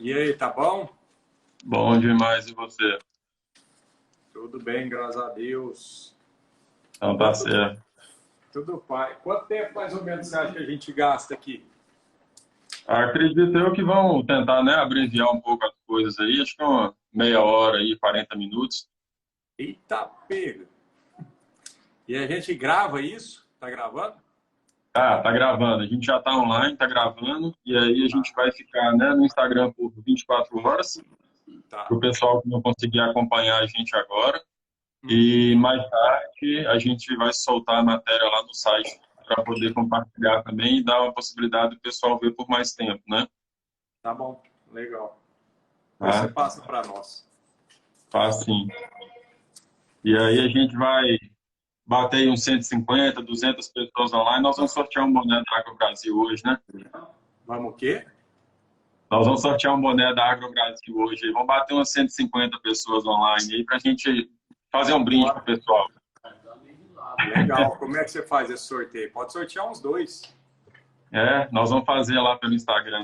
E aí, tá bom? Bom demais, e você? Tudo bem, graças a Deus. Então tá Quanto, certo. tudo pai. Quanto tempo mais ou menos você acha que a gente gasta aqui? Acredito eu que vão tentar, né, abreviar um pouco as coisas aí, acho que uma meia hora aí, 40 minutos. Eita, pega. E a gente grava isso? Tá gravando? Ah, tá gravando, a gente já tá online, tá gravando, e aí a gente vai ficar, né, no Instagram por 24 horas, Tá. pro pessoal que não conseguir acompanhar a gente agora, e Uhum. mais tarde a gente vai soltar a matéria lá no site para poder compartilhar também e dar uma possibilidade do pessoal ver por mais tempo, né? Tá bom, legal. Depois você Tá? passa para nós. Faz sim. E aí a gente vai bater aí uns 150, 200 pessoas online, nós vamos sortear um boné da Agro Brasil hoje, né? Vamos o quê? Nós vamos sortear um boné da Agro Brasil hoje. Vamos bater umas 150 pessoas online aí para a gente fazer um brinde pro Bora. pessoal. Legal. Como é que você faz esse sorteio? Pode sortear uns dois. É, nós vamos fazer lá pelo Instagram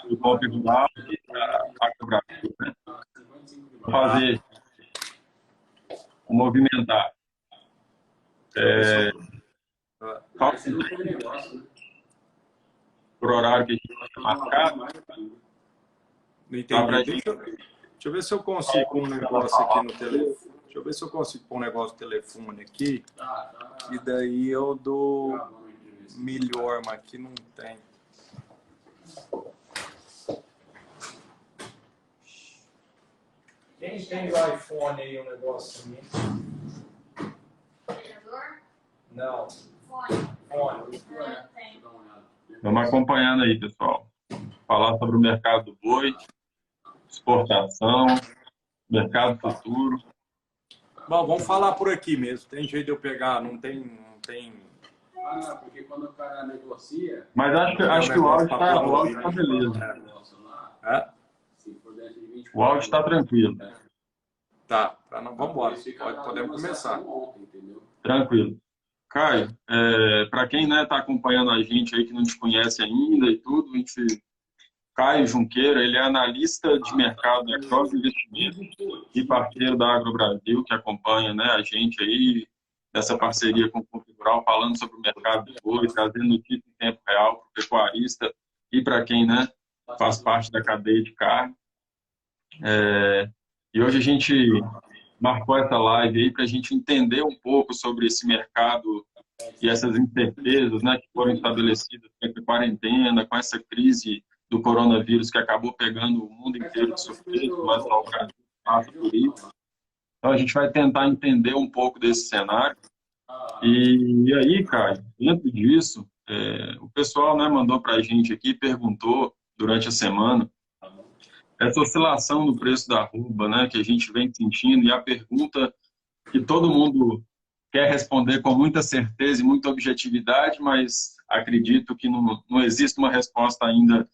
do Pop Rural e da Agro Brasil, né? Vamos Tá. fazer, movimentar. Deixa eu ver se eu. Qual por horário que a gente tinha marcado, Não dá para entendi. a gente Deixa eu ver se eu consigo pôr um negócio aqui no telefone. Deixa eu ver se eu consigo pôr um negócio no telefone aqui. E daí eu dou melhor, mas aqui não tem. Quem tem o iPhone aí, um negócio assim? Não. Fone. vamos acompanhando aí, pessoal. Falar sobre o mercado do boi, exportação, mercado futuro. Bom, vamos falar por aqui mesmo. Tem jeito de eu pegar, não tem. Não tem. Porque quando o cara negocia, Mas Não tem um acho que negócio para pôr o no áudio tá ouvido. beleza. É? se for dentro de O áudio 24 está horas, tranquilo, Tá. Pra não, vamos embora. Podemos começar. negociação ontem, entendeu? tranquilo. Caio, para quem está acompanhando a gente aí que não te conhece ainda e tudo, Caio Junqueira, ele é analista de mercado da Cross Investimentos e parceiro da Agro Brasil, que acompanha, né, a gente aí nessa parceria com o Configural, falando sobre o mercado do boi, trazendo notícia em tempo real para o pecuarista e para quem, né, faz parte da cadeia de carne. E hoje a gente marcou essa live aí para a gente entender um pouco sobre esse mercado e essas incertezas, né, que foram estabelecidas com essa quarentena, com essa crise do coronavírus que acabou pegando o mundo inteiro de surpresa, não é só o Brasil que passa por isso. Então a gente vai tentar entender um pouco desse cenário. E aí, cara, dentro disso, o pessoal, né, mandou para a gente aqui, perguntou durante a semana essa oscilação no preço da arroba, né, que a gente vem sentindo, e a pergunta que todo mundo quer responder com muita certeza e muita objetividade, mas acredito que não existe uma resposta ainda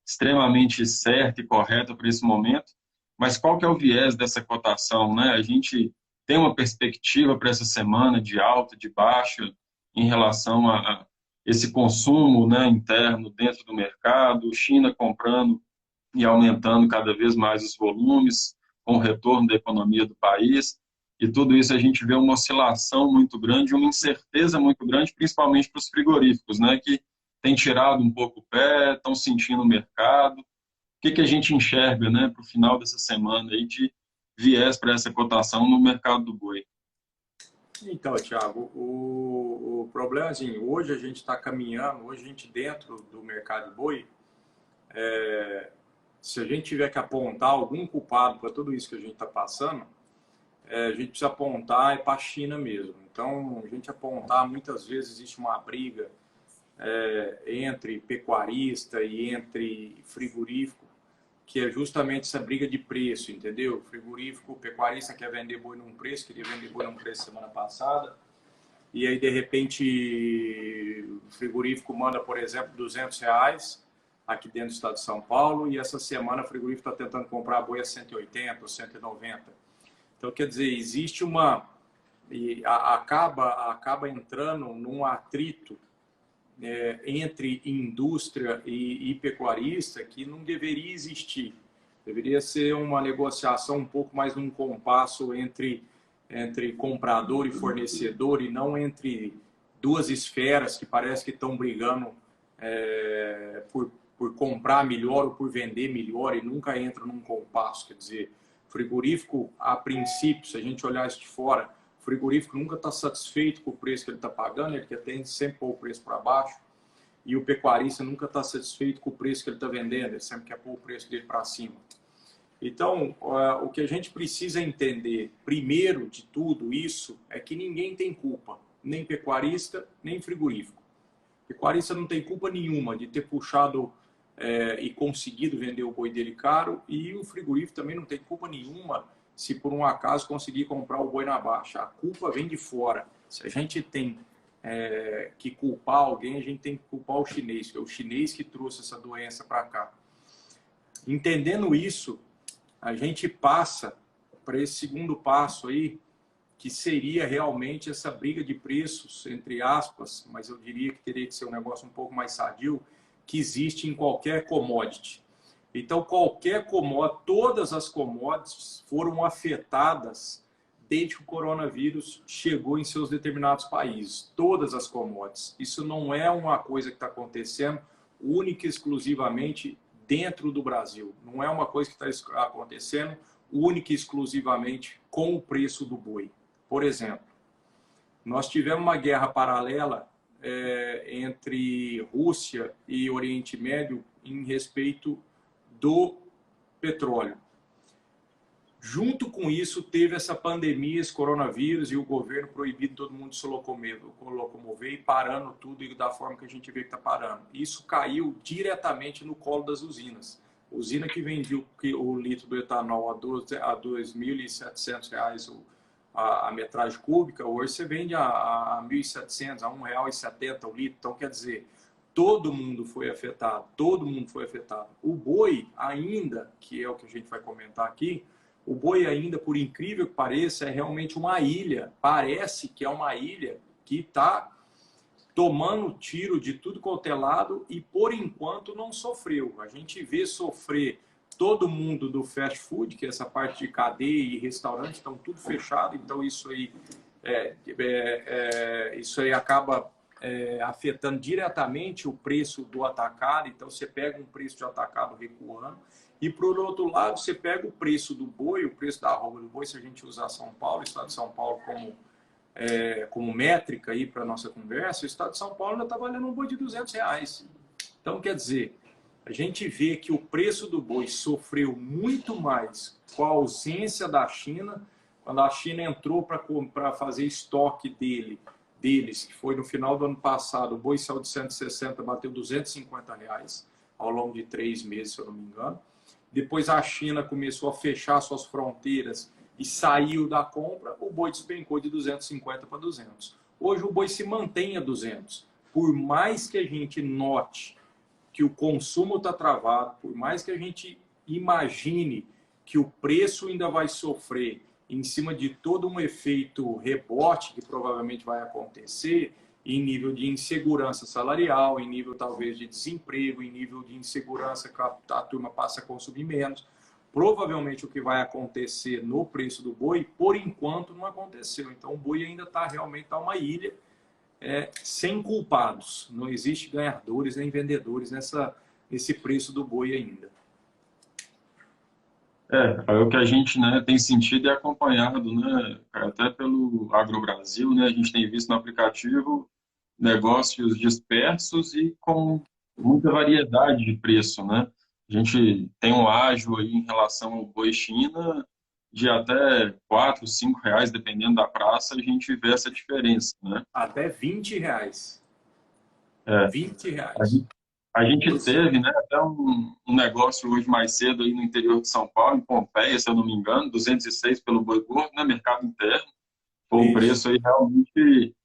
extremamente certa e correta para esse momento. Mas qual que é o viés dessa cotação, né? A gente tem uma perspectiva para essa semana de alta, de baixa, em relação a esse consumo, né, interno dentro do mercado, China comprando e aumentando cada vez mais os volumes, com o retorno da economia do país. E tudo isso a gente vê uma oscilação muito grande, uma incerteza muito grande, principalmente para os frigoríficos, né, que têm tirado um pouco o pé, estão sentindo o mercado. O que a gente enxerga, né, para o final dessa semana aí de viés para essa cotação no mercado do boi? Então, Thiago, o problema é assim, hoje a gente está caminhando, hoje a gente dentro do mercado de boi, se a gente tiver que apontar algum culpado para tudo isso que a gente está passando, a gente precisa apontar para a China mesmo. Então, a gente apontar, muitas vezes existe uma briga entre pecuarista e entre frigorífico, que é justamente essa briga de preço, entendeu? O frigorífico, o pecuarista quer vender boi num preço, queria vender boi num preço semana passada, e aí de repente o frigorífico manda, por exemplo, R$ 200 aqui dentro do estado de São Paulo, e essa semana o frigorífico está tentando comprar boi a 180 ou 190. Então, quer dizer, existe uma... e acaba entrando num atrito entre indústria e pecuarista que não deveria existir. Deveria ser uma negociação um pouco mais num compasso entre comprador e fornecedor e não entre duas esferas que parece que estão brigando por comprar melhor ou por vender melhor e nunca entram num compasso. Quer dizer, frigorífico, a princípio, se a gente olhar isso de fora, o frigorífico nunca está satisfeito com o preço que ele está pagando, ele quer sempre pôr o preço para baixo, e o pecuarista nunca está satisfeito com o preço que ele está vendendo, ele sempre quer pôr o preço dele para cima. Então, o que a gente precisa entender, primeiro de tudo isso, é que ninguém tem culpa, nem pecuarista, nem frigorífico. O pecuarista não tem culpa nenhuma de ter puxado e conseguido vender o boi dele caro, e o frigorífico também não tem culpa nenhuma se por um acaso conseguir comprar o boi na baixa. A culpa vem de fora. Se a gente tem que culpar alguém, a gente tem que culpar o chinês, que é o chinês que trouxe essa doença para cá. Entendendo isso, a gente passa para esse segundo passo aí, que seria realmente essa briga de preços, entre aspas, mas eu diria que teria que ser um negócio um pouco mais sadio, que existe em qualquer commodity. Então, qualquer commodity, todas as commodities foram afetadas desde que o coronavírus chegou em seus determinados países. Todas as commodities. Isso não é uma coisa que está acontecendo única e exclusivamente dentro do Brasil. Não é uma coisa que está acontecendo única e exclusivamente com o preço do boi. Por exemplo, nós tivemos uma guerra paralela entre Rússia e Oriente Médio em respeito do petróleo. Junto com isso, teve essa pandemia, esse coronavírus, e o governo proibindo todo mundo de se locomover e parando tudo da forma que a gente vê que está parando. Isso caiu diretamente no colo das usinas. Usina que vendia o litro do etanol a R$ 2.700 a metragem cúbica, hoje você vende a R$ 1.700, a R$ 1,70 o litro. Então, quer dizer, todo mundo foi afetado, todo mundo foi afetado. O boi ainda, que é o que a gente vai comentar aqui, o boi ainda, por incrível que pareça, é realmente uma ilha. Parece que é uma ilha que está tomando tiro de tudo quanto é lado e, por enquanto, não sofreu. A gente vê sofrer todo mundo do fast food, que é essa parte de cadeia e restaurante, estão tudo fechado. Então, isso aí acaba afetando diretamente o preço do atacado. Então, você pega um preço de atacado recuando. E, por outro lado, você pega o preço do boi, o preço da arroba do boi, se a gente usar São Paulo, o estado de São Paulo como métrica aí para a nossa conversa, o estado de São Paulo ainda está valendo um boi de R$200. Então, quer dizer, a gente vê que o preço do boi sofreu muito mais com a ausência da China, quando a China entrou para fazer estoque deles, que foi no final do ano passado, o boi saiu de 160, bateu R$250 ao longo de 3 meses, se eu não me engano. Depois a China começou a fechar suas fronteiras e saiu da compra, o boi despencou de 250 para 200. Hoje o boi se mantém a 200. Por mais que a gente note que o consumo está travado, por mais que a gente imagine que o preço ainda vai sofrer em cima de todo um efeito rebote que provavelmente vai acontecer, em nível de insegurança salarial, em nível talvez de desemprego, em nível de insegurança que a turma passa a consumir menos. Provavelmente o que vai acontecer no preço do boi, por enquanto, não aconteceu. Então o boi ainda está realmente uma ilha sem culpados. Não existe ganhadores nem vendedores nesse preço do boi ainda. O que a gente, né, tem sentido e acompanhado, né, até pelo AgroBrasil, né, a gente tem visto no aplicativo negócios dispersos e com muita variedade de preço, né? A gente tem um ágio aí em relação ao boi China de até R$4, R$5, dependendo da praça, a gente vê essa diferença, né? Até R$20. R$20. A gente teve, né, até um negócio hoje mais cedo aí no interior de São Paulo, em Pompeia, se eu não me engano, 206 pelo boi gordo, né, mercado interno. Foi um preço aí realmente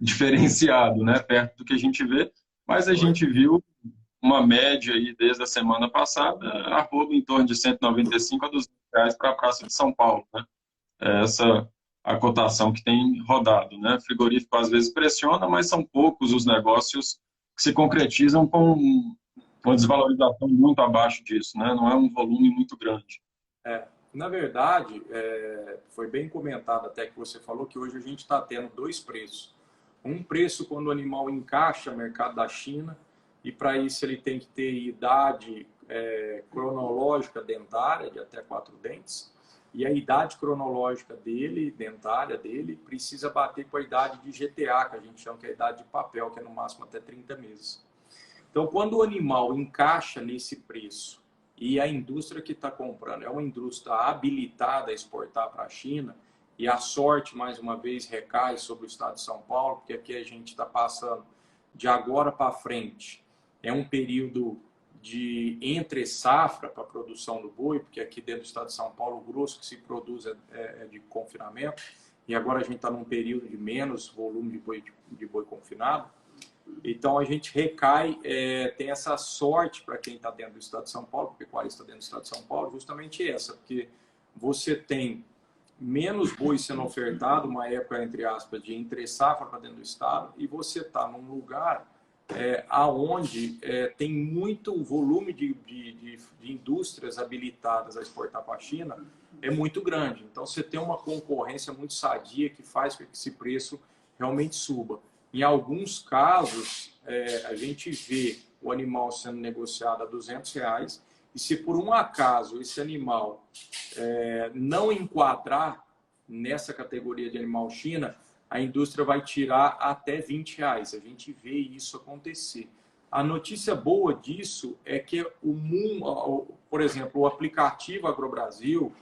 diferenciado, né, perto do que a gente vê, mas a gente viu uma média aí desde a semana passada, arroba em torno de R$195 a R$200 para a Praça de São Paulo, né? Essa a cotação que tem rodado, né? Frigorífico às vezes pressiona, mas são poucos os negócios que se concretizam com uma desvalorização muito abaixo disso, né? Não é um volume muito grande. Na verdade, foi bem comentado até que você falou que hoje a gente está tendo dois preços. Um preço quando o animal encaixa no mercado da China, e para isso ele tem que ter idade cronológica dentária de até 4 dentes, e a idade cronológica dele, dentária dele, precisa bater com a idade de GTA, que a gente chama que é a idade de papel, que é no máximo até 30 meses. Então, quando o animal encaixa nesse preço e a indústria que está comprando é uma indústria habilitada a exportar para a China, e a sorte, mais uma vez, recai sobre o estado de São Paulo, porque aqui a gente está passando de agora para frente. É um período de entre safra para a produção do boi, porque aqui dentro do estado de São Paulo, o grosso que se produz é de confinamento, e agora a gente está num período de menos volume de boi confinado. Então a gente recai, tem essa sorte para quem está dentro do estado de São Paulo, o pecuarista dentro do estado de São Paulo, justamente essa, porque você tem menos boi sendo ofertado, uma época, entre aspas, de entre safra para dentro do estado, e você está num lugar aonde tem muito volume de indústrias habilitadas a exportar para a China, é muito grande. Então você tem uma concorrência muito sadia que faz com que esse preço realmente suba. Em alguns casos, a gente vê o animal sendo negociado a R$200, e se por um acaso esse animal não enquadrar nessa categoria de animal China, a indústria vai tirar até R$20. A gente vê isso acontecer. A notícia boa disso é que por exemplo, o aplicativo AgroBrasil,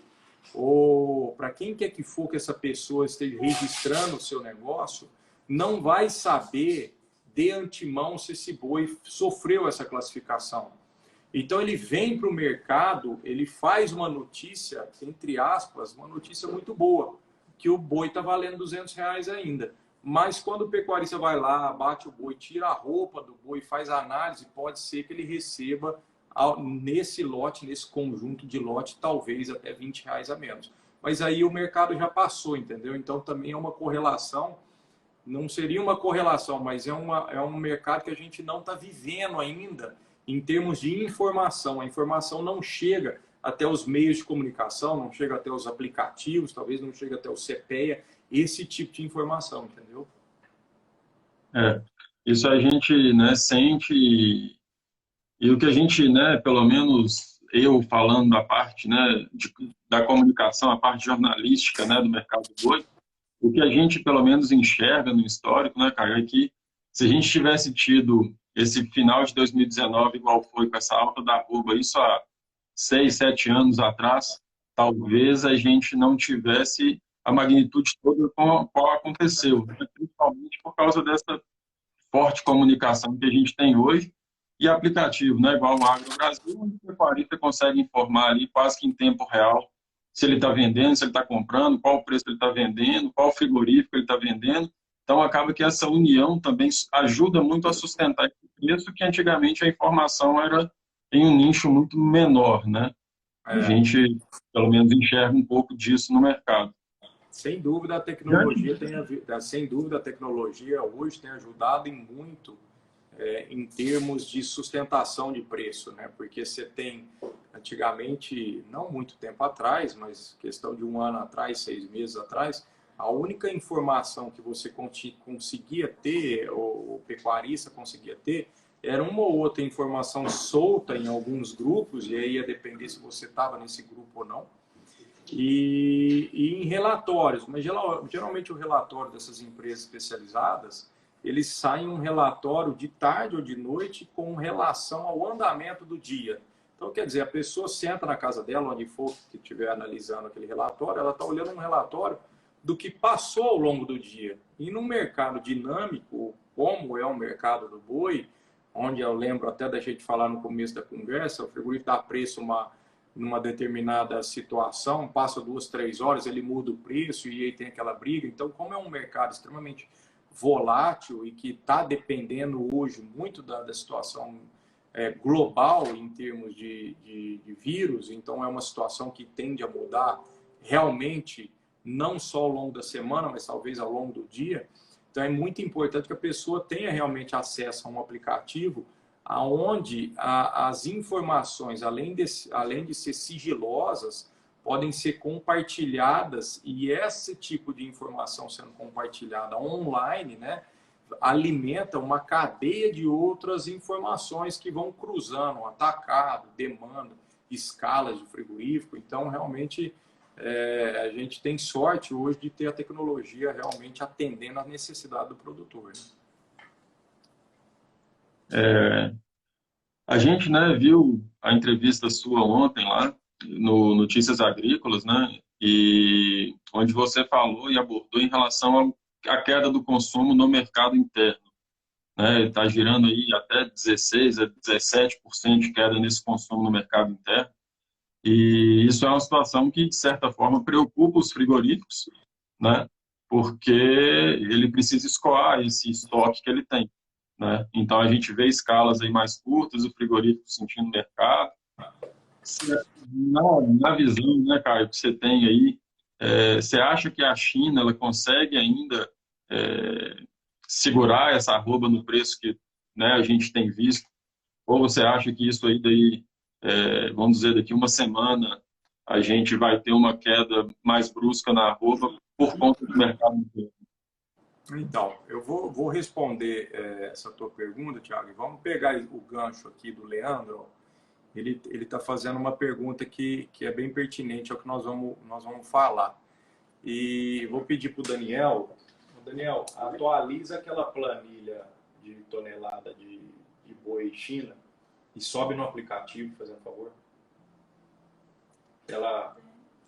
ou para quem quer que for que essa pessoa esteja registrando o seu negócio, não vai saber de antemão se esse boi sofreu essa classificação. Então ele vem para o mercado, ele faz uma notícia, entre aspas, uma notícia muito boa, que o boi está valendo R$200 ainda. Mas quando o pecuarista vai lá, bate o boi, tira a roupa do boi, faz a análise, pode ser que ele receba nesse lote, nesse conjunto de lote, talvez até R$20 a menos. Mas aí o mercado já passou, entendeu? Então também é uma correlação. Não seria uma correlação, mas é um mercado que a gente não está vivendo ainda em termos de informação. A informação não chega até os meios de comunicação, não chega até os aplicativos, talvez não chegue até o CPEA, esse tipo de informação, entendeu? Isso a gente, né, sente, e o que a gente, né, pelo menos eu falando da parte, né, da comunicação, a parte jornalística, né, do mercado do boi, o que a gente, pelo menos, enxerga no histórico, né, cara, é que se a gente tivesse tido esse final de 2019, igual foi com essa alta da arroba, isso há 6, 7 anos atrás, talvez a gente não tivesse a magnitude toda qual aconteceu, né, principalmente por causa dessa forte comunicação que a gente tem hoje e aplicativo, né, igual o AgroBrasil, onde o pecuarista consegue informar ali quase que em tempo real se ele está vendendo, se ele está comprando, qual o preço ele está vendendo, qual frigorífico ele está vendendo. Então, acaba que essa união também ajuda muito a sustentar esse preço, que antigamente a informação era em um nicho muito menor, né? A gente, pelo menos, enxerga um pouco disso no mercado. Sem dúvida, a tecnologia hoje tem ajudado em muito em termos de sustentação de preço, né? Porque você tem, antigamente, não muito tempo atrás, mas questão de 1 ano atrás, 6 meses atrás, a única informação que você conseguia ter, o pecuarista conseguia ter, era uma ou outra informação solta em alguns grupos, e aí ia depender se você estava nesse grupo ou não, e em relatórios, mas geralmente o relatório dessas empresas especializadas, eles saem um relatório de tarde ou de noite com relação ao andamento do dia. Então, quer dizer, a pessoa senta na casa dela, onde for que estiver analisando aquele relatório, ela está olhando um relatório do que passou ao longo do dia. E num mercado dinâmico, como é o mercado do boi, onde eu lembro até da gente falar no começo da conversa, o frigorífico dá preço numa determinada situação, passa 2, 3 horas, ele muda o preço e aí tem aquela briga. Então, como é um mercado extremamente volátil e que está dependendo hoje muito da situação global em termos de vírus, então é uma situação que tende a mudar realmente não só ao longo da semana, mas talvez ao longo do dia. Então, é muito importante que a pessoa tenha realmente acesso a um aplicativo onde as informações, além de ser sigilosas, podem ser compartilhadas, e esse tipo de informação sendo compartilhada online, né, alimenta uma cadeia de outras informações que vão cruzando, atacado, demanda, escalas de frigorífico. Então, realmente, a gente tem sorte hoje de ter a tecnologia realmente atendendo à necessidade do produtor, né? A gente, né, viu a entrevista sua ontem lá no Notícias Agrícolas, né, e onde você falou e abordou em relação à queda do consumo no mercado interno, né, está girando aí até 16 a 17% de queda nesse consumo no mercado interno, e isso é uma situação que, de certa forma, preocupa os frigoríficos, né, porque ele precisa escoar esse estoque que ele tem, né? Então, a gente vê escalas aí mais curtas, o frigorífico sentindo o mercado. Na visão, né, Caio, que você tem aí, você acha que a China ela consegue ainda segurar essa arroba no preço que, né, a gente tem visto? Ou você acha que isso aí daí, vamos dizer, daqui uma semana a gente vai ter uma queda mais brusca na arroba por conta do mercado inteiro? Então, eu vou responder essa tua pergunta, Thiago, e vamos pegar o gancho aqui do Leandro. Ele está fazendo uma pergunta que é bem pertinente ao que nós vamos falar. E vou pedir para o Daniel. Daniel, atualiza aquela planilha de tonelada de boi China e sobe no aplicativo, fazendo favor. Aquela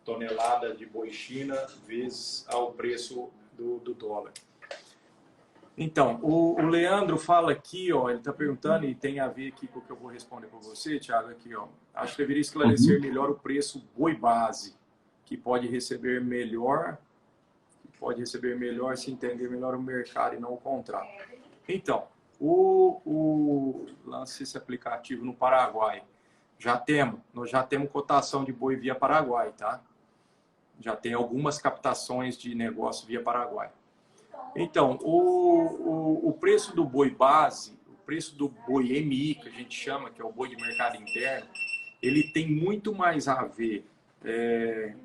tonelada de boi China vezes ao preço do dólar. Então, o Leandro fala aqui, ó, ele está perguntando, e tem a ver aqui com o que eu vou responder para você, Thiago, aqui, ó. Acho que deveria esclarecer melhor o preço boi base, que pode receber melhor se entender melhor o mercado e não o contrário. Então, lance esse aplicativo no Paraguai. Nós já temos cotação de boi via Paraguai, tá? Já tem algumas captações de negócio via Paraguai. Então, o preço do boi base, o preço do boi MI, que a gente chama, que é o boi de mercado interno, ele tem muito mais a ver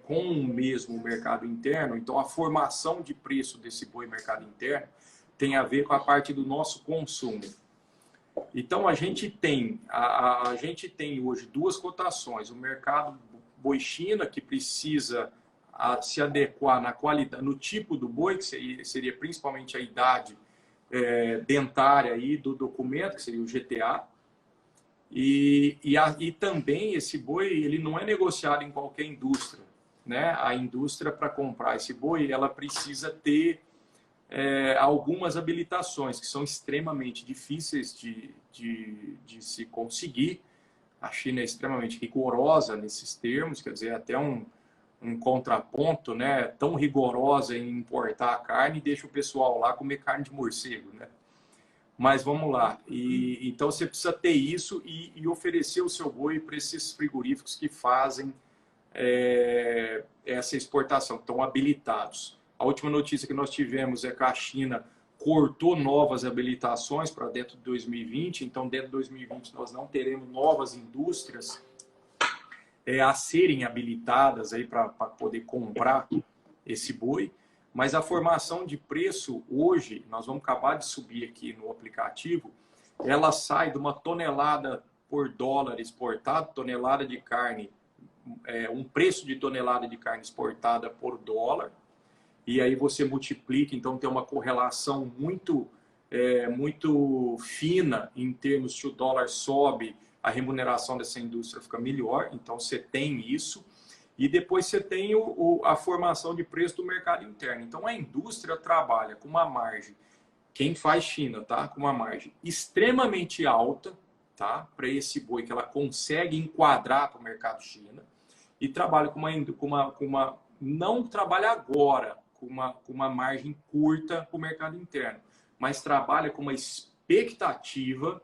com o mesmo mercado interno. Então, a formação de preço desse boi mercado interno tem a ver com a parte do nosso consumo. Então, a gente tem hoje duas cotações. O mercado boi China, que precisa se adequar na qualidade, no tipo do boi, que seria principalmente a idade dentária aí do documento, que seria o GTA. E também esse boi, ele não é negociado em qualquer indústria, né? A indústria, para comprar esse boi, ela precisa ter algumas habilitações que são extremamente difíceis de se conseguir. A China é extremamente rigorosa nesses termos, quer dizer, até um contraponto, né, tão rigorosa em importar a carne e deixa o pessoal lá comer carne de morcego, né? Mas vamos lá. Então você precisa ter isso e oferecer o seu boi para esses frigoríficos que fazem essa exportação, que estão habilitados. A última notícia que nós tivemos é que a China cortou novas habilitações para dentro de 2020, então dentro de 2020 nós não teremos novas indústrias a serem habilitadas aí para poder comprar esse boi. Mas a formação de preço hoje, nós vamos acabar de subir aqui no aplicativo, ela sai de uma tonelada por dólar exportado, tonelada de carne, um preço de tonelada de carne exportada por dólar, e aí você multiplica, então tem uma correlação muito fina em termos se o dólar sobe, a remuneração dessa indústria fica melhor, então você tem isso. E depois você tem a formação de preço do mercado interno. Então, a indústria trabalha com uma margem, quem faz China, tá? Com uma margem extremamente alta, tá? Para esse boi que ela consegue enquadrar para o mercado China. E trabalha com uma não trabalha agora com uma margem curta para o mercado interno, mas trabalha com uma expectativa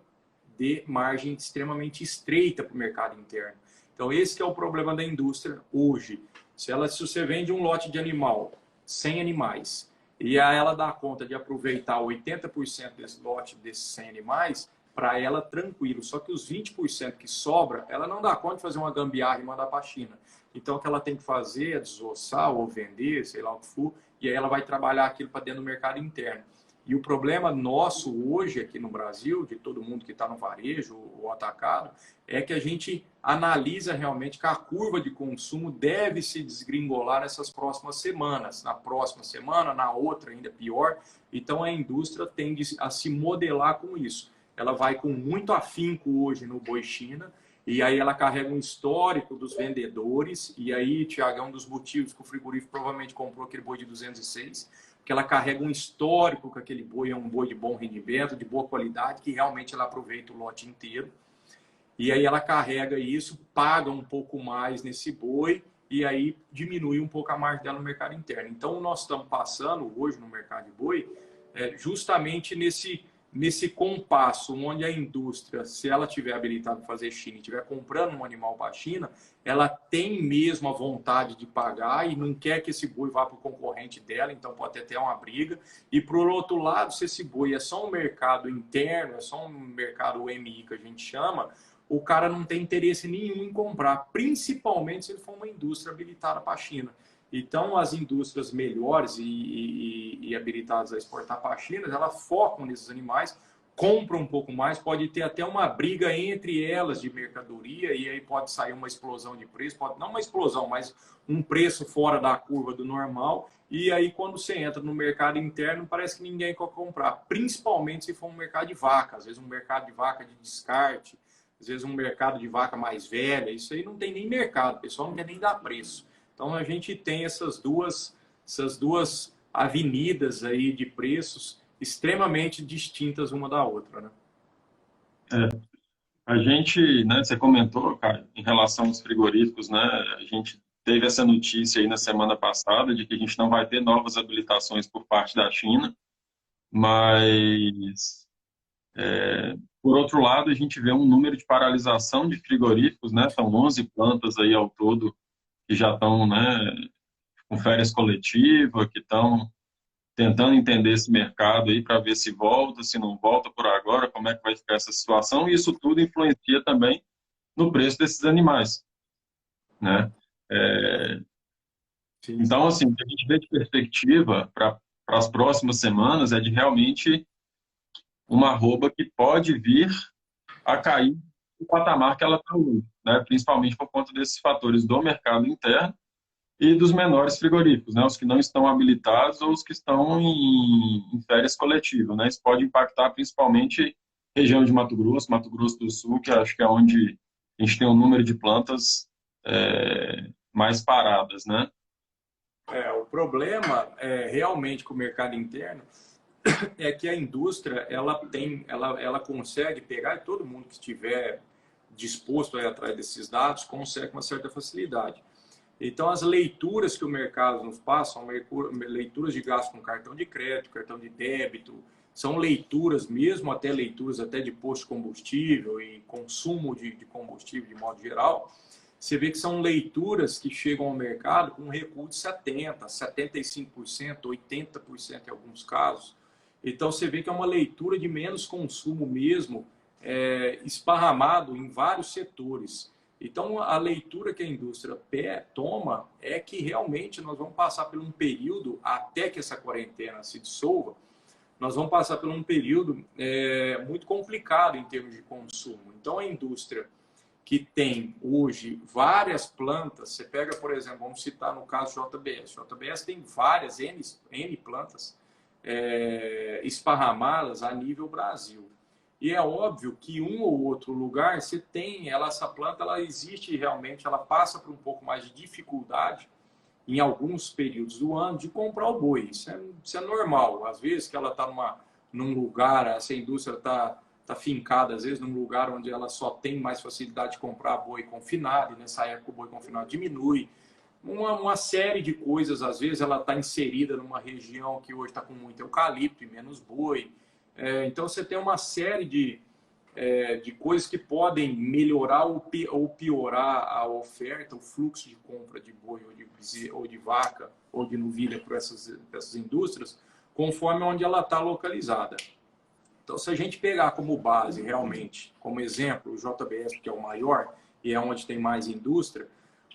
de margem extremamente estreita para o mercado interno. Então, esse que é o problema da indústria hoje. Se você vende um lote de animal, 100 animais, e aí ela dá conta de aproveitar 80% desse lote, desses 100 animais, para ela tranquilo. Só que os 20% que sobra, ela não dá conta de fazer uma gambiarra e mandar para a China. Então, o que ela tem que fazer é desossar ou vender, sei lá o que for, e aí ela vai trabalhar aquilo para dentro do mercado interno. E o problema nosso hoje aqui no Brasil, de todo mundo que está no varejo ou atacado, é que a gente analisa realmente que a curva de consumo deve se desgringolar nessas próximas semanas. Na próxima semana, na outra ainda pior. Então a indústria tende a se modelar com isso. Ela vai com muito afinco hoje no boi China, e aí ela carrega um histórico dos vendedores, e aí, Tiago, é um dos motivos que o frigorífico provavelmente comprou aquele boi de 206, que ela carrega um histórico que aquele boi é um boi de bom rendimento, de boa qualidade, que realmente ela aproveita o lote inteiro. E aí ela carrega isso, paga um pouco mais nesse boi e aí diminui um pouco a margem dela no mercado interno. Então, nós estamos passando hoje no mercado de boi justamente nesse compasso, onde a indústria, se ela tiver habilitada para fazer China e estiver comprando um animal para a China, ela tem mesmo a vontade de pagar e não quer que esse boi vá para o concorrente dela, então pode até ter uma briga. E, por outro lado, se esse boi é só um mercado interno, é só um mercado UMI que a gente chama, o cara não tem interesse nenhum em comprar, principalmente se ele for uma indústria habilitada para a China. Então, as indústrias melhores e habilitadas a exportar para a China, elas focam nesses animais, compram um pouco mais, pode ter até uma briga entre elas de mercadoria, e aí pode sair uma explosão de preço, pode não uma explosão, mas um preço fora da curva do normal, e aí quando você entra no mercado interno, parece que ninguém quer comprar, principalmente se for um mercado de vaca, às vezes um mercado de vaca de descarte, às vezes um mercado de vaca mais velha, isso aí não tem nem mercado, o pessoal não quer nem dar preço. Então, a gente tem essas duas avenidas aí de preços extremamente distintas uma da outra, né? A gente, né, você comentou, cara, em relação aos frigoríficos, né, a gente teve essa notícia aí na semana passada de que a gente não vai ter novas habilitações por parte da China, mas, por outro lado, a gente vê um número de paralisação de frigoríficos, né, são 11 plantas aí ao todo que já estão, né, com férias coletivas, que estão tentando entender esse mercado aí para ver se volta, se não volta por agora, como é que vai ficar essa situação, e isso tudo influencia também no preço desses animais, né? Sim. Então, assim, o que a gente vê de perspectiva para as próximas semanas é de realmente uma arroba que pode vir a cair no patamar que ela está hoje, né? Principalmente por conta desses fatores do mercado interno e dos menores frigoríficos, né? Os que não estão habilitados ou os que estão em férias coletivas, né? Isso pode impactar principalmente região de Mato Grosso do Sul, que acho que é onde a gente tem um número de plantas mais paradas, né? O problema realmente com o mercado interno é que a indústria ela consegue pegar, e todo mundo que estiver disposto a ir atrás desses dados consegue com uma certa facilidade. Então, as leituras que o mercado nos passa são leituras de gasto com cartão de crédito, cartão de débito, são leituras, mesmo até leituras até de posto de combustível e consumo de combustível de modo geral. Você vê que são leituras que chegam ao mercado com um recuo de 70%, 75%, 80% em alguns casos. Então, você vê que é uma leitura de menos consumo mesmo, esparramado em vários setores. Então, a leitura que a indústria toma é que realmente nós vamos passar por um período, até que essa quarentena se dissolva, nós vamos passar por um período muito complicado em termos de consumo. Então, a indústria que tem hoje várias plantas, você pega, por exemplo, vamos citar no caso JBS. JBS tem várias N plantas esparramadas a nível Brasil. E é óbvio que um ou outro lugar você tem essa planta, ela existe realmente, ela passa por um pouco mais de dificuldade em alguns períodos do ano de comprar o boi. Isso é normal. Às vezes que ela está num lugar, essa indústria está fincada, às vezes, num lugar onde ela só tem mais facilidade de comprar boi confinado, e nessa época o boi confinado diminui. Uma série de coisas, às vezes ela está inserida numa região que hoje está com muito eucalipto e menos boi. Então você tem uma série de coisas que podem melhorar ou piorar a oferta, o fluxo de compra de boi ou de vaca ou de novilha para essas indústrias, conforme onde ela está localizada. Então, se a gente pegar como base, realmente, como exemplo, o JBS, que é o maior e é onde tem mais indústria,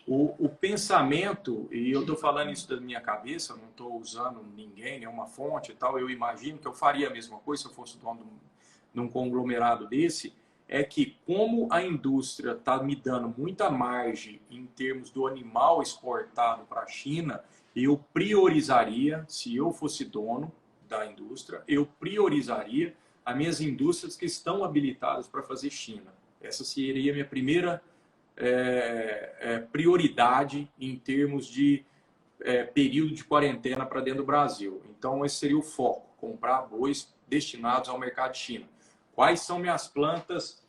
o pensamento, e eu estou falando isso da minha cabeça, não estou usando ninguém, nenhuma fonte e tal, eu imagino que eu faria a mesma coisa se eu fosse dono de um conglomerado desse, é que como a indústria está me dando muita margem em termos do animal exportado para a China, eu priorizaria, se eu fosse dono da indústria, eu priorizaria as minhas indústrias que estão habilitadas para fazer China. Essa seria a minha primeira prioridade em termos de período de quarentena para dentro do Brasil. Então, esse seria o foco, comprar bois destinados ao mercado de China. Quais são minhas plantas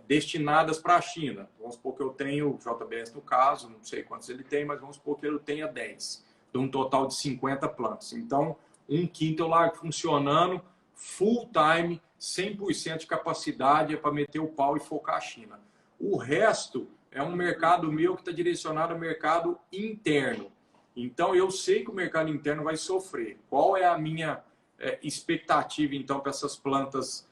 destinadas para a China? Vamos supor que eu tenho, JBS no caso, não sei quantos ele tem, mas vamos supor que ele tenha 10, de um total de 50 plantas. Então, um quinto eu largo funcionando, full time, 100% de capacidade, para meter o pau e focar a China. O resto é um mercado meu que está direcionado ao mercado interno. Então, eu sei que o mercado interno vai sofrer. Qual é a minha expectativa, então, para essas plantas?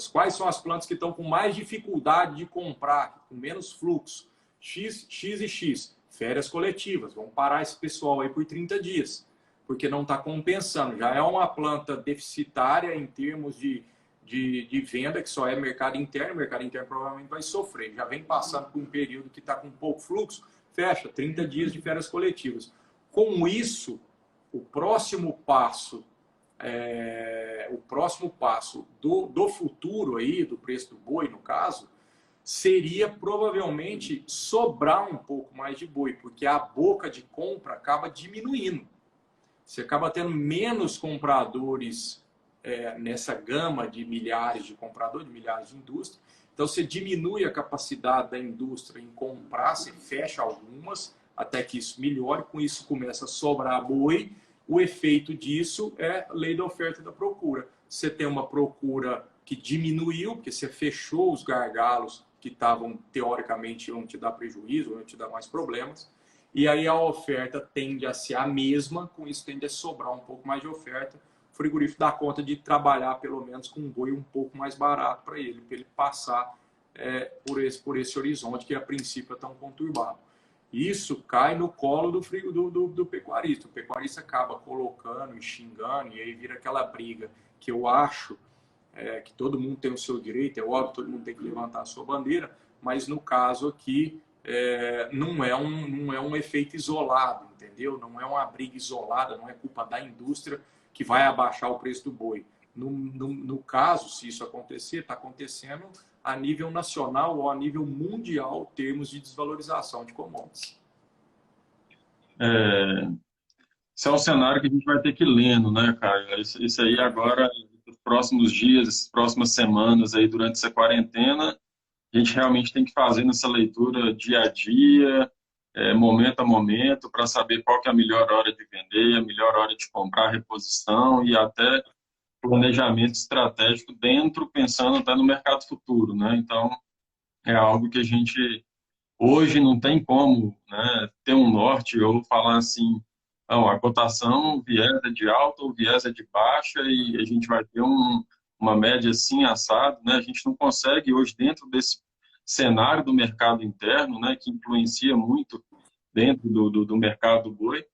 Quais são as plantas que estão com mais dificuldade de comprar, com menos fluxo? X e X. Férias coletivas. Vamos parar esse pessoal aí por 30 dias, porque não está compensando. Já é uma planta deficitária em termos de venda, que só é mercado interno. O mercado interno provavelmente vai sofrer. Já vem passando por um período que está com pouco fluxo, fecha 30 dias de férias coletivas. Com isso, o próximo passo do futuro aí, do preço do boi, no caso, seria provavelmente sobrar um pouco mais de boi, porque a boca de compra acaba diminuindo. Você acaba tendo menos compradores nessa gama de milhares de compradores, de milhares de indústrias. Então, você diminui a capacidade da indústria em comprar, você fecha algumas, até que isso melhore, com isso começa a sobrar boi. O efeito disso é a lei da oferta e da procura. Você tem uma procura que diminuiu, porque você fechou os gargalos que estavam, teoricamente, iam te dar prejuízo, iam te dar mais problemas. E aí a oferta tende a ser a mesma, com isso tende a sobrar um pouco mais de oferta. O frigorífico dá conta de trabalhar, pelo menos, com um boi um pouco mais barato para ele passar por esse horizonte que, a princípio, é tão conturbado. Isso cai no colo do pecuarista. O pecuarista acaba colocando e xingando, e aí vira aquela briga que eu acho que todo mundo tem o seu direito, é óbvio, todo mundo tem que levantar a sua bandeira, mas no caso aqui não é um efeito isolado, entendeu? Não é uma briga isolada, não é culpa da indústria que vai abaixar o preço do boi. No caso, se isso acontecer, está acontecendo a nível nacional ou a nível mundial, termos de desvalorização de commodities. Esse é um cenário que a gente vai ter que ir lendo, né, cara? Isso aí agora, nos próximos dias, essas próximas semanas aí, durante essa quarentena, a gente realmente tem que fazer essa leitura dia a dia, momento a momento, para saber qual que é a melhor hora de vender, a melhor hora de comprar, reposição e até planejamento estratégico pensando até no mercado futuro, né? Então, é algo que a gente hoje não tem como, né, ter um norte ou falar assim, não, a cotação, o viés é de alta ou o viés é de baixa e a gente vai ter uma média assim, assado, né? A gente não consegue hoje, dentro desse cenário do mercado interno, né, que influencia muito dentro do mercado do boi,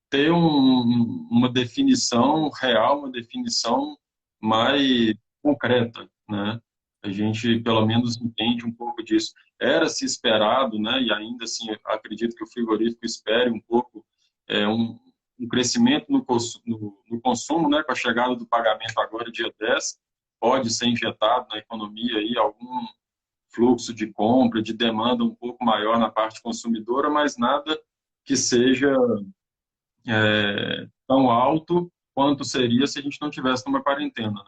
ter uma definição real, uma definição mais concreta, né? A gente, pelo menos, entende um pouco disso. Era se esperado, né? E ainda assim, acredito que o frigorífico espere um pouco um crescimento no consumo, né? Com a chegada do pagamento agora, dia 10, pode ser injetado na economia aí algum fluxo de compra, de demanda um pouco maior na parte consumidora, mas nada que seja tão alto quanto seria se a gente não tivesse numa quarentena,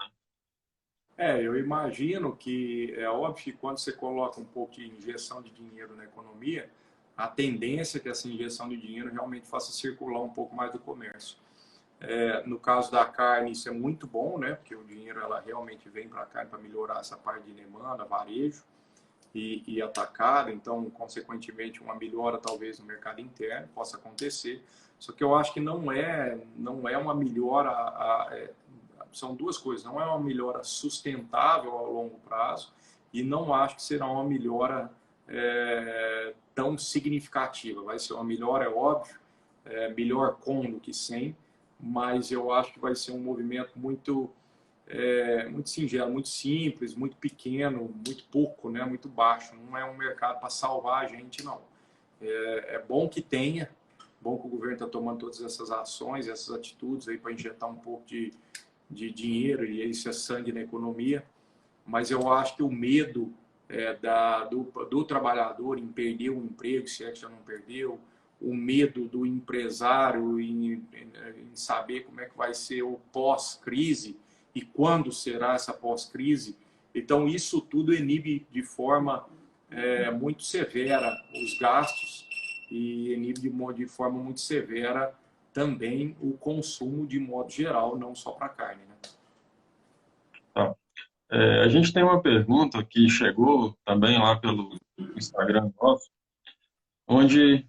né? Eu imagino que é óbvio que quando você coloca um pouco de injeção de dinheiro na economia, a tendência é que essa injeção de dinheiro realmente faça circular um pouco mais do comércio. No caso da carne, isso é muito bom, né? Porque o dinheiro ela realmente vem para a carne para melhorar essa parte de demanda, varejo e atacado. Então, consequentemente, uma melhora talvez no mercado interno possa acontecer. Só que eu acho que não é uma melhora. São duas coisas. Não é uma melhora sustentável ao longo prazo e não acho que será uma melhora tão significativa. Vai ser uma melhora, é óbvio, melhor com do que sem, mas eu acho que vai ser um movimento muito singelo, muito simples, muito pequeno, muito pouco, né? Muito baixo. Não é um mercado para salvar a gente, não. É bom que tenha, bom que o governo está tomando todas essas ações, essas atitudes aí para injetar um pouco de dinheiro, e isso é sangue na economia, mas eu acho que o medo do trabalhador em perder o emprego, se é que já não perdeu, o medo do empresário em saber como é que vai ser o pós-crise e quando será essa pós-crise. Então, isso tudo inibe de forma muito severa os gastos e inibe de forma muito severa também o consumo de modo geral, não só para carne, né? Tá. A gente tem uma pergunta que chegou também lá pelo Instagram nosso, onde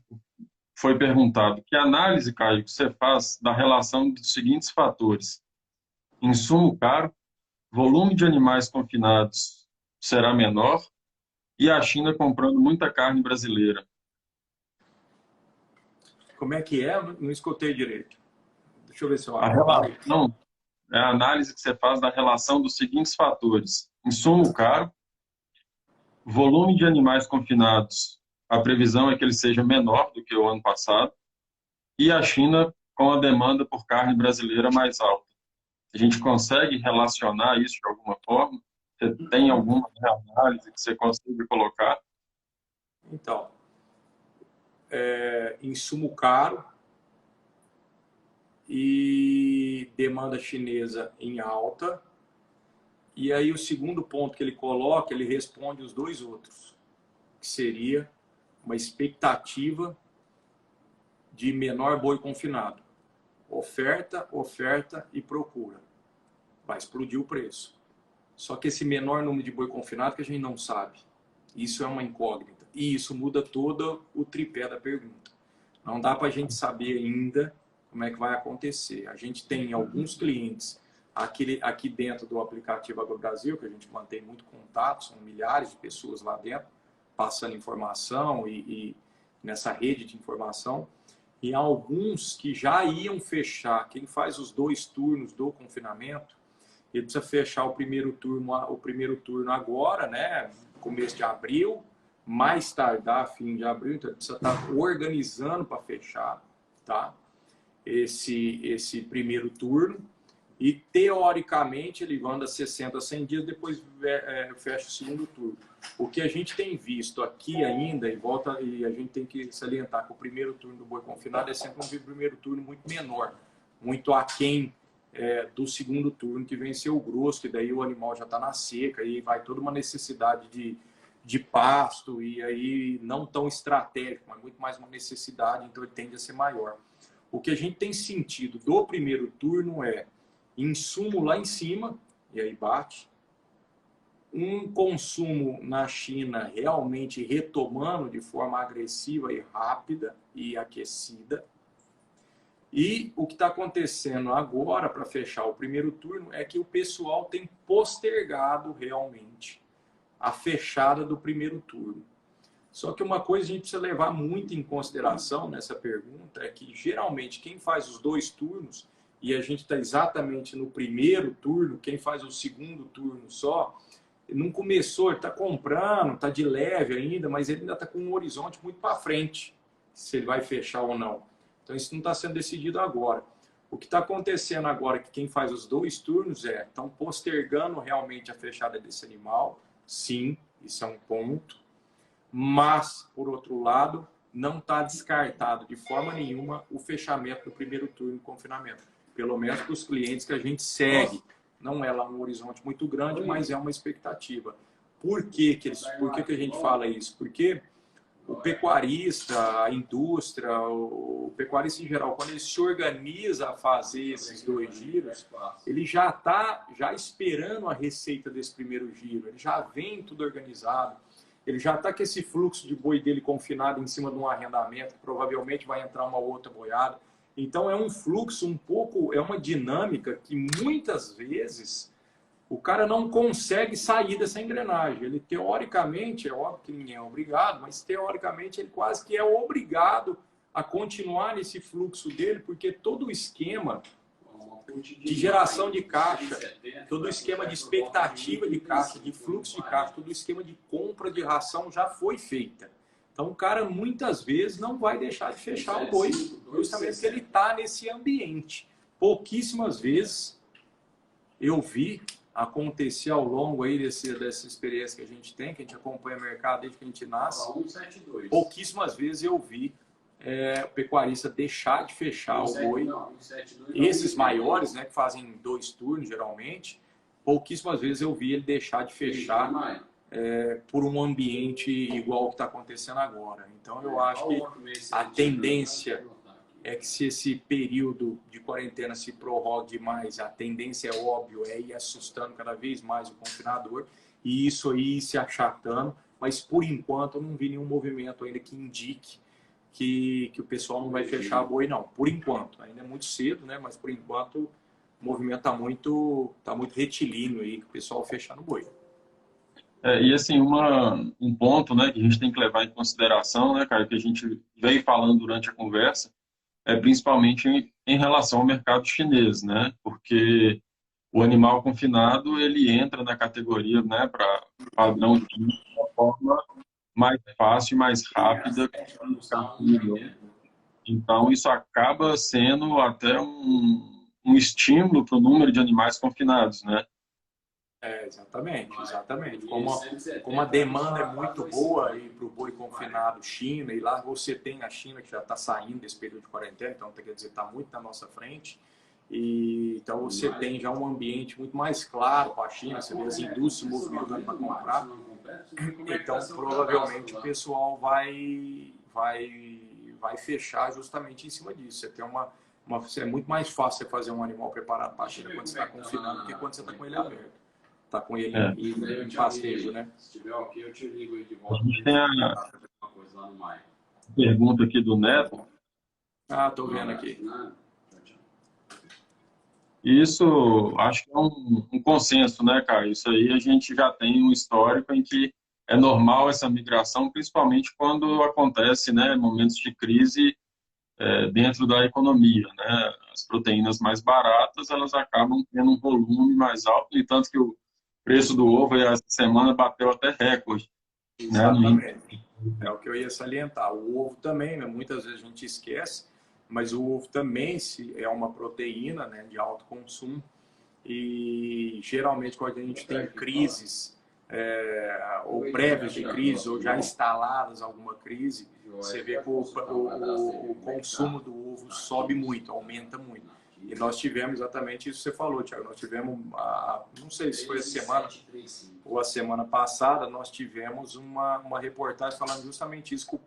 foi perguntado: que análise, Caio, que você faz da relação dos seguintes fatores: insumo caro, volume de animais confinados será menor e a China comprando muita carne brasileira? Como é que é? Não escutei direito. Deixa eu ver se eu A abro. relação é a análise que você faz da relação dos seguintes fatores: insumo caro, volume de animais confinados, a previsão é que ele seja menor do que o ano passado, e a China com a demanda por carne brasileira mais alta. A gente consegue relacionar isso de alguma forma? Você tem alguma análise que você consiga colocar? Então, insumo caro e demanda chinesa em alta. E aí o segundo ponto que ele coloca, ele responde os dois outros, que seria uma expectativa de menor boi confinado. Oferta, oferta e procura. Vai explodir o preço. Só que esse menor número de boi confinado que a gente não sabe. Isso é uma incógnita. E isso muda todo o tripé da pergunta. Não dá para a gente saber ainda como é que vai acontecer. A gente tem alguns clientes aqui dentro do aplicativo AgroBrasil, que a gente mantém muito contato, são milhares de pessoas lá dentro, passando informação e nessa rede de informação. E alguns que já iam fechar, quem faz os 2 turnos do confinamento, ele precisa fechar o primeiro turno agora, né? Começo de abril, mais tardar fim de abril, então ele precisa estar organizando para fechar, tá? Esse primeiro turno. E teoricamente ele anda 60 a 100 dias, depois fecha o segundo turno. O que a gente tem visto aqui ainda, e a gente tem que salientar que o primeiro turno do boi confinado é sempre um primeiro turno muito menor, muito aquém do segundo turno, que vem ser o grosso, que daí o animal já está na seca, e vai toda uma necessidade de pasto, e aí não tão estratégico, mas muito mais uma necessidade, então ele tende a ser maior. O que a gente tem sentido do primeiro turno é insumo lá em cima, e aí bate, um consumo na China realmente retomando de forma agressiva e rápida e aquecida. E o que está acontecendo agora, para fechar o primeiro turno, é que o pessoal tem postergado realmente a fechada do primeiro turno. Só que uma coisa a gente precisa levar muito em consideração nessa pergunta é que, geralmente, quem faz os 2 turnos, e a gente está exatamente no primeiro turno, quem faz o segundo turno só, não começou, ele está comprando, está de leve ainda, mas ele ainda está com um horizonte muito para frente, se ele vai fechar ou não. Então, isso não está sendo decidido agora. O que está acontecendo agora é que quem faz os 2 turnos estão postergando realmente a fechada desse animal. Sim, isso é um ponto. Mas, por outro lado, não está descartado de forma nenhuma o fechamento do primeiro turno de confinamento. Pelo menos para os clientes que a gente segue. Não é lá um horizonte muito grande, mas é uma expectativa. Por que a gente fala isso? Porque o pecuarista, a indústria, o pecuarista em geral, quando ele se organiza a fazer esses 2 giros, ele já está esperando a receita desse primeiro giro, ele já vem tudo organizado, ele já está com esse fluxo de boi dele confinado em cima de um arrendamento, que provavelmente vai entrar uma outra boiada. Então é um fluxo um pouco, é uma dinâmica que muitas vezes o cara não consegue sair dessa engrenagem. Ele, teoricamente, é óbvio que ninguém é obrigado, mas teoricamente ele quase que é obrigado a continuar nesse fluxo dele, porque todo o esquema de geração de caixa, todo o esquema de expectativa de caixa, de fluxo de caixa, todo o esquema de compra de ração já foi feita. Então o cara muitas vezes não vai deixar de fechar o boi, justamente porque ele está nesse ambiente. Pouquíssimas vezes eu vi acontecer ao longo aí dessa experiência que a gente acompanha o mercado desde que a gente nasce. Pouquíssimas vezes eu vi o pecuarista deixar de fechar o boi. Esses maiores, né, que fazem 2 turnos geralmente, pouquíssimas vezes eu vi ele deixar de fechar por um ambiente igual ao que está acontecendo agora. Então eu acho que a tendência é que, se esse período de quarentena se prorrogue mais, a tendência, é óbvio, é ir assustando cada vez mais o confinador e isso aí se achatando, mas por enquanto eu não vi nenhum movimento ainda que indique que o pessoal não vai fechar boi, não. Por enquanto, ainda é muito cedo, né? Mas por enquanto o movimento está muito retilíneo aí, que o pessoal fechando boi. E assim, um ponto, né, que a gente tem que levar em consideração, né, cara, que a gente veio falando durante a conversa, principalmente em relação ao mercado chinês, né? Porque o animal confinado ele entra na categoria, né, para padrão de uma forma mais fácil e mais rápida. Então isso acaba sendo até um estímulo para o número de animais confinados, né? Exatamente. Como a demanda é muito boa para o boi confinado China, e lá você tem a China que já está saindo desse período de quarentena, então quer dizer, está muito na nossa frente, e então você tem já um ambiente muito mais claro para a China, você vê as indústrias movimentando para comprar, então provavelmente o pessoal vai fechar justamente em cima disso. Você tem é muito mais fácil você fazer um animal preparado para a China quando você está confinado do que quando você está com ele aberto. Tá com ele em pastejo, né? Se tiver ok, eu te ligo aí de volta. A gente tem a pergunta aqui do Neto. Tô vendo aqui. Isso, acho que é um consenso, né, cara? Isso aí a gente já tem um histórico em que é normal essa migração, principalmente quando acontece, né, momentos de crise dentro da economia, né? As proteínas mais baratas, elas acabam tendo um volume mais alto, e tanto que o preço do ovo essa semana bateu até recorde. Exatamente. Né? É o que eu ia salientar. O ovo também, né? Muitas vezes a gente esquece, mas o ovo também é uma proteína, né, de alto consumo, e geralmente quando a gente tem crises, ou prévias de crise, ou já instaladas alguma crise, você vê que o consumo do ovo sobe muito, aumenta muito. E nós tivemos exatamente isso que você falou, Thiago. Nós tivemos, não sei se foi a semana ou a semana passada, nós tivemos uma reportagem falando justamente isso,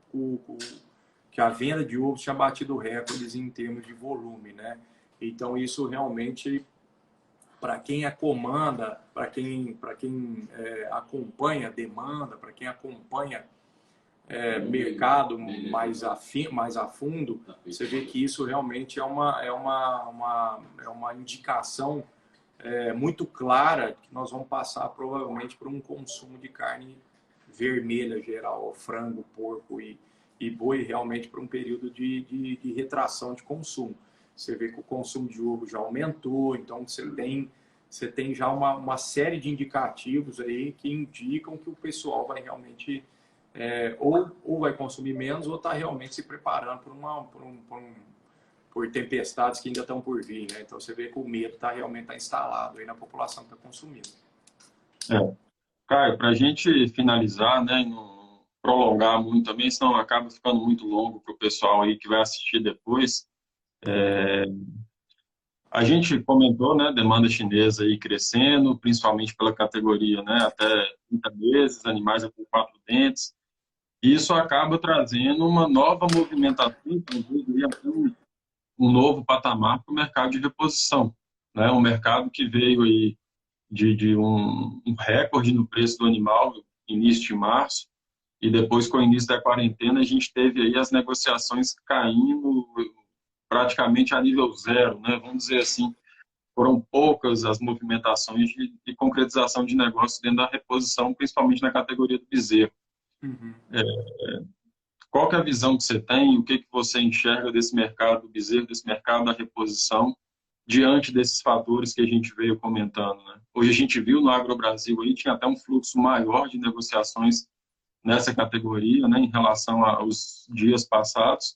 que a venda de ovos tinha batido recordes em termos de volume, né? Então isso realmente, para quem comanda, para quem acompanha a demanda, para quem acompanha mercado mais a fundo, você vê que isso realmente é uma indicação muito clara que nós vamos passar provavelmente por um consumo de carne vermelha geral, frango, porco e boi, realmente por um período de retração de consumo. Você vê que o consumo de ovo já aumentou, então você tem já uma série de indicativos aí que indicam que o pessoal vai realmente ou vai consumir menos, ou está realmente se preparando por tempestades que ainda estão por vir, né? Então você vê que o medo realmente está instalado aí na população que está consumindo. Caio, para a gente finalizar, né, e não prolongar muito também, senão acaba ficando muito longo para o pessoal aí que vai assistir depois. A gente comentou, né, demanda chinesa aí crescendo, principalmente pela categoria, né, até 30 meses, animais com 4 dentes. E isso acaba trazendo uma nova movimentação, talvez aí até um novo patamar para o mercado de reposição, né? Um mercado que veio aí de um recorde no preço do animal, início de março, e depois, com o início da quarentena, a gente teve aí as negociações caindo praticamente a nível zero, né? Vamos dizer assim, foram poucas as movimentações de concretização de negócios dentro da reposição, principalmente na categoria do bezerro. Uhum. Qual que é a visão que você tem? O que que você enxerga desse mercado do bezerro, desse mercado da reposição, diante desses fatores que a gente veio comentando, né? Hoje a gente viu no AgroBrasil aí, tinha até um fluxo maior de negociações nessa categoria, né, em relação aos dias passados,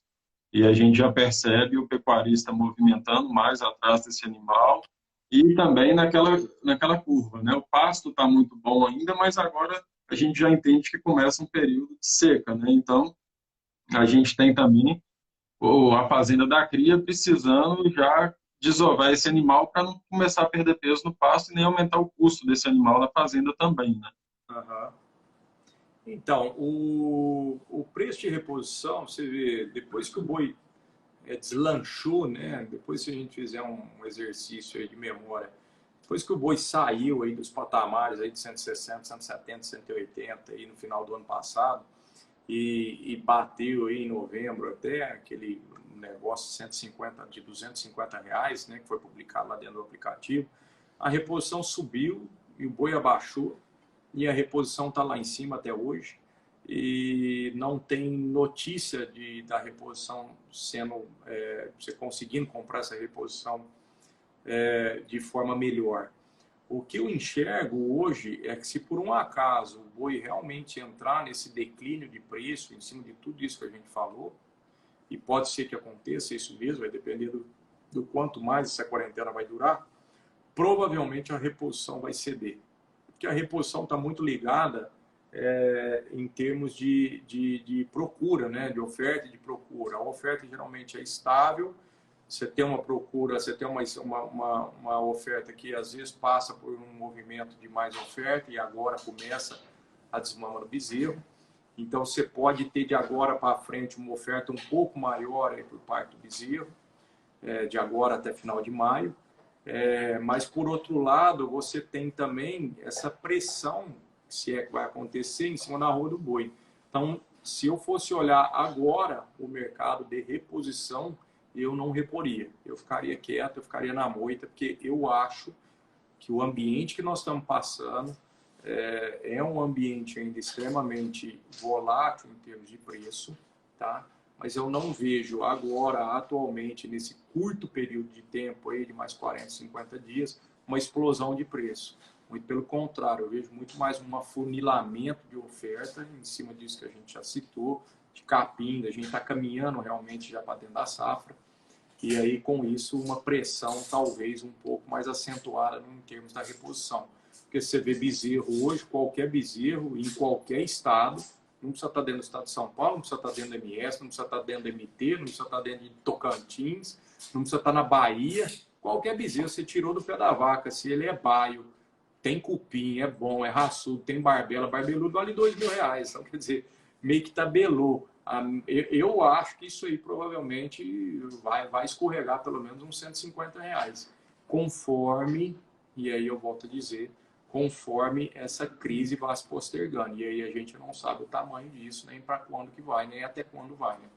e a gente já percebe o pecuarista movimentando mais atrás desse animal e também naquela curva, né? O pasto está muito bom ainda, mas agora a gente já entende que começa um período de seca, né? Então, a gente tem também a fazenda da cria precisando já desovar esse animal para não começar a perder peso no pasto e nem aumentar o custo desse animal na fazenda também, né? Uhum. Então, o preço de reposição, você vê, depois que o boi deslanchou, né? Depois se a gente fizer um exercício aí de memória, depois que o boi saiu aí dos patamares aí de 160, 170, 180 aí no final do ano passado e bateu aí em novembro até aquele negócio 150 de R$ 250, né, que foi publicado lá dentro do aplicativo, a reposição subiu e o boi abaixou e a reposição está lá em cima até hoje e não tem notícia da reposição sendo, você conseguindo comprar essa reposição de forma melhor. O que eu enxergo hoje é que se por um acaso o boi realmente entrar nesse declínio de preço, em cima de tudo isso que a gente falou, e pode ser que aconteça isso mesmo, vai depender do quanto mais essa quarentena vai durar, provavelmente a reposição vai ceder. Porque a reposição está muito ligada em termos de procura, né? De oferta e de procura. A oferta geralmente é estável, você tem uma procura, você tem uma oferta que às vezes passa por um movimento de mais oferta e agora começa a desmama do bezerro. Então você pode ter de agora para frente uma oferta um pouco maior aí por parte do bezerro, de agora até final de maio. Mas por outro lado, você tem também essa pressão, se é que vai acontecer, em cima da rua do boi. Então, se eu fosse olhar agora o mercado de reposição, eu não reporia. Eu ficaria quieto, eu ficaria na moita, porque eu acho que o ambiente que nós estamos passando é um ambiente ainda extremamente volátil em termos de preço, tá? Mas eu não vejo agora, atualmente, nesse curto período de tempo, aí, de mais 40, 50 dias, uma explosão de preço. Muito pelo contrário, eu vejo muito mais um afunilamento de oferta, em cima disso que a gente já citou, de capim, a gente está caminhando realmente já para dentro da safra, e aí com isso uma pressão talvez um pouco mais acentuada em termos da reposição. Porque você vê bezerro hoje, qualquer bezerro, em qualquer estado, não precisa estar dentro do estado de São Paulo, não precisa estar dentro do MS, não precisa estar dentro do MT, não precisa estar dentro de Tocantins, não precisa estar na Bahia. Qualquer bezerro você tirou do pé da vaca, se ele é baio, tem cupim, é bom, é raçudo, tem barbela, barbeludo vale R$ 2.000. Então, quer dizer, meio que tabelou. Eu acho que isso aí provavelmente vai escorregar pelo menos uns R$ 150, conforme, e aí eu volto a dizer, conforme essa crise vá se postergando. E aí a gente não sabe o tamanho disso, nem para quando que vai, nem até quando vai, né?